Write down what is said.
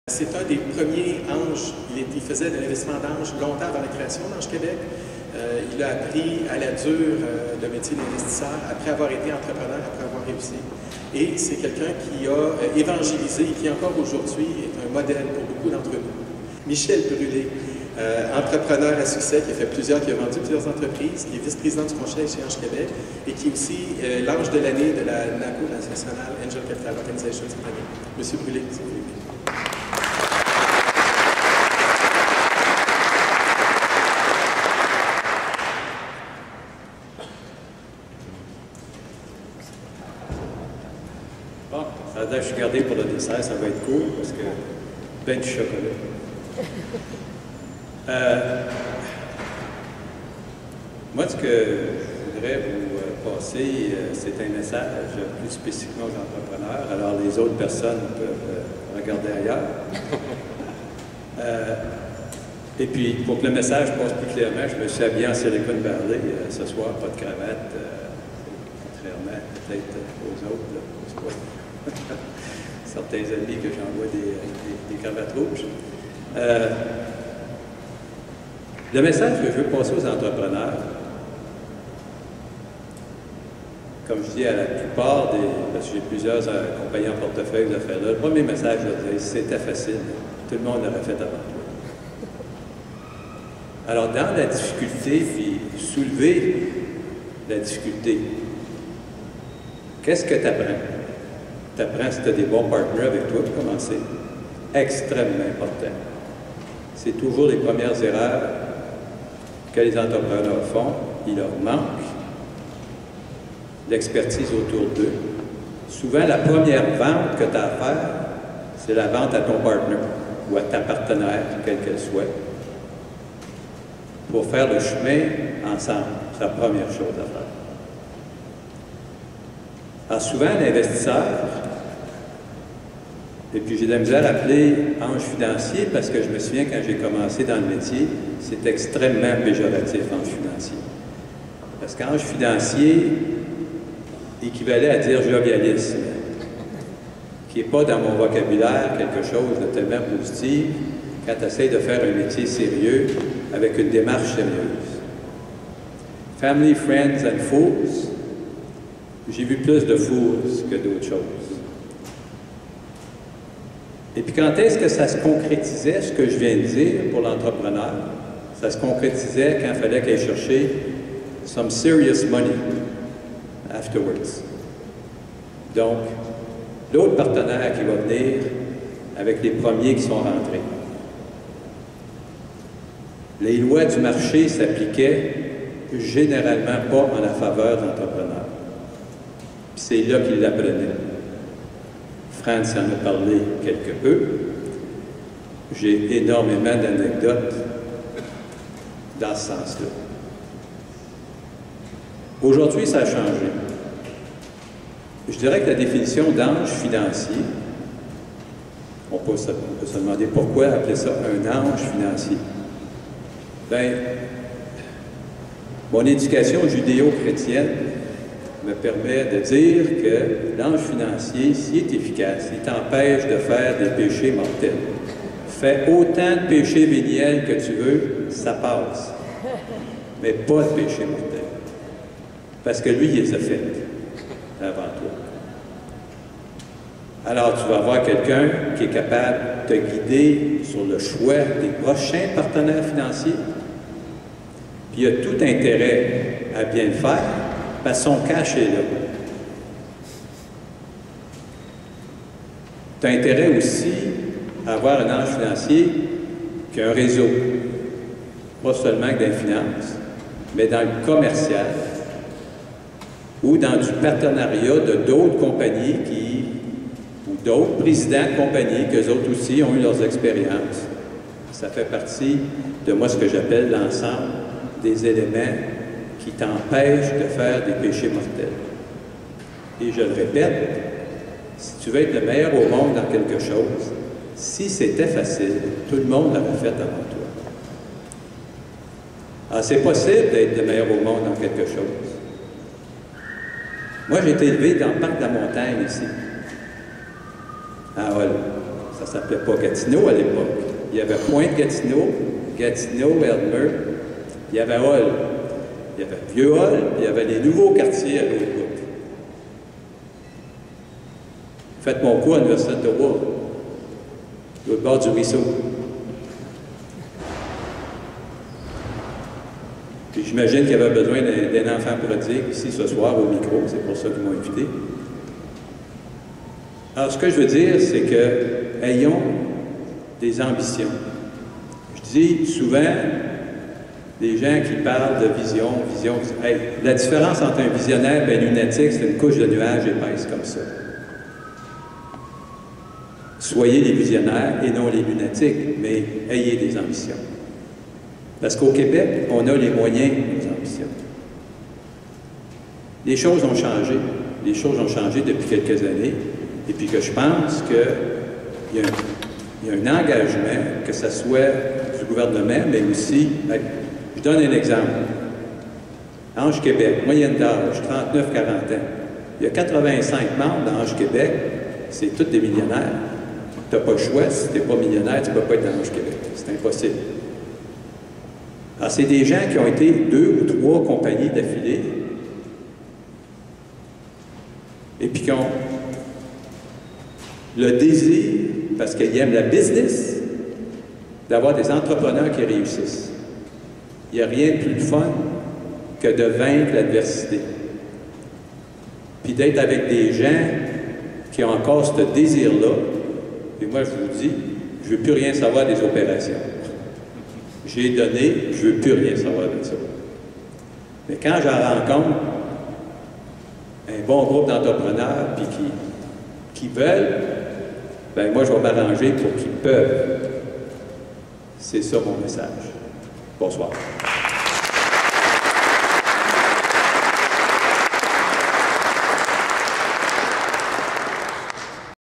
C'est un des premiers anges. Il faisait de l'investissement d'ange longtemps avant la création d'Ange Québec. Il a appris à la dure le métier d'investisseur après avoir été entrepreneur, après avoir réussi. Et c'est quelqu'un qui a évangélisé et qui encore aujourd'hui est un modèle pour beaucoup d'entre nous. Michel Brûlé, entrepreneur à succès qui a vendu plusieurs entreprises, qui est vice-président du conseil chez Ange Québec et qui est aussi l'ange de l'année de la NACO, la National Angel Capital Organization cette année. Monsieur Brûlé, s'il vous plaît. Je suis gardé pour le dessert, ça va être cool parce que ben du chocolat. Moi, ce que je voudrais vous passer, c'est un message plus spécifiquement aux entrepreneurs. Alors, les autres personnes peuvent regarder ailleurs. Et puis, pour que le message passe plus clairement, je me suis habillé en Silicon Valley ce soir, pas de cravate, contrairement peut-être aux autres. Là, certains amis que j'envoie des cravates rouges. Le message que je veux passer aux entrepreneurs, comme je dis à la plupart parce que j'ai plusieurs compagnies en portefeuille d'affaires là, le premier message, c'était facile. Tout le monde l'aurait fait avant toi. Alors, dans la difficulté, puis soulever la difficulté, qu'est-ce que tu apprends? Tu apprends si tu as des bons partenaires avec toi pour commencer. Extrêmement important. C'est toujours les premières erreurs que les entrepreneurs font. Il leur manque l'expertise autour d'eux. Souvent, la première vente que tu as à faire, c'est la vente à ton partenaire ou à ta partenaire, quelle qu'elle soit, pour faire le chemin ensemble. C'est la première chose à faire. Alors souvent, l'investisseur, et puis j'ai de la misère à l'appeler ange financier parce que je me souviens quand j'ai commencé dans le métier, c'est extrêmement péjoratif, ange financier. Parce qu'ange financier équivalait à dire jovialisme, qui n'est pas dans mon vocabulaire quelque chose de tellement positif quand tu essaies de faire un métier sérieux avec une démarche sérieuse. Family, friends and fools. J'ai vu plus de fools que d'autres choses. Et puis quand est-ce que ça se concrétisait, ce que je viens de dire pour l'entrepreneur? Ça se concrétisait quand il fallait qu'il aille chercher some serious money afterwards. Donc, l'autre partenaire qui va venir avec les premiers qui sont rentrés. Les lois du marché s'appliquaient généralement pas en la faveur d'entrepreneurs. C'est là qu'il l'apprenait. Franz en a parlé quelque peu. J'ai énormément d'anecdotes dans ce sens-là. Aujourd'hui, ça a changé. Je dirais que la définition d'ange financier, on peut se demander pourquoi appeler ça un ange financier. Bien, mon éducation judéo-chrétienne me permet de dire que l'ange financier, s'il est efficace, il t'empêche de faire des péchés mortels. Fais autant de péchés véniels que tu veux, ça passe. Mais pas de péchés mortels. Parce que lui, il les a fait avant toi. Alors, tu vas avoir quelqu'un qui est capable de te guider sur le choix des prochains partenaires financiers. Puis il a tout intérêt à bien le faire, parce que son cash est là. Tu as intérêt aussi à avoir un ange financier qui a un réseau, pas seulement que dans les finances, mais dans le commercial ou dans du partenariat de d'autres compagnies ou d'autres présidents de compagnies qu'eux autres aussi ont eu leurs expériences. Ça fait partie de moi ce que j'appelle l'ensemble des éléments qui t'empêchent de faire des péchés mortels. Et je le répète, si tu veux être le meilleur au monde dans quelque chose, si c'était facile, tout le monde l'aurait fait avant toi. Alors, c'est possible d'être le meilleur au monde dans quelque chose. Moi, j'ai été élevé dans le parc de la montagne ici, à Hall. Ça ne s'appelait pas Gatineau à l'époque. Il y avait Pointe-Gatineau, Gatineau, Elmer, il y avait Hall. Il y avait Vieux-Hall, il y avait les nouveaux quartiers à l'autre bout. Faites mon cours à l'Université d'Ottawa, l'autre bord du ruisseau. Puis j'imagine qu'il y avait besoin d'un enfant prodigue ici ce soir au micro, c'est pour ça qu'ils m'ont invité. Alors, ce que je veux dire, c'est que ayons des ambitions. Je dis souvent, des gens qui parlent de vision. Hey, la différence entre un visionnaire et un lunatique, c'est une couche de nuages épaisse comme ça. Soyez les visionnaires et non les lunatiques, mais ayez des ambitions. Parce qu'au Québec, on a les moyens de nos ambitions. Les choses ont changé. Les choses ont changé depuis quelques années. Et puis que je pense qu'il y a un engagement, que ce soit du gouvernement, mais aussi... Je donne un exemple. Ange Québec, moyenne d'âge, 39-40 ans. Il y a 85 membres d'Ange Québec, c'est tous des millionnaires. Tu n'as pas le choix, si tu n'es pas millionnaire, tu ne peux pas être dans Ange Québec. C'est impossible. Alors, c'est des gens qui ont été 2 ou 3 compagnies d'affilée et puis qui ont le désir, parce qu'ils aiment la business, d'avoir des entrepreneurs qui réussissent. Il n'y a rien de plus fun que de vaincre l'adversité. Puis d'être avec des gens qui ont encore ce désir-là. Et moi, je vous dis, je ne veux plus rien savoir des opérations. J'ai donné, je ne veux plus rien savoir de ça. Mais quand j'en rencontre un bon groupe d'entrepreneurs puis qui veulent, ben moi, je vais m'arranger pour qu'ils peuvent. C'est ça mon message. Bonsoir.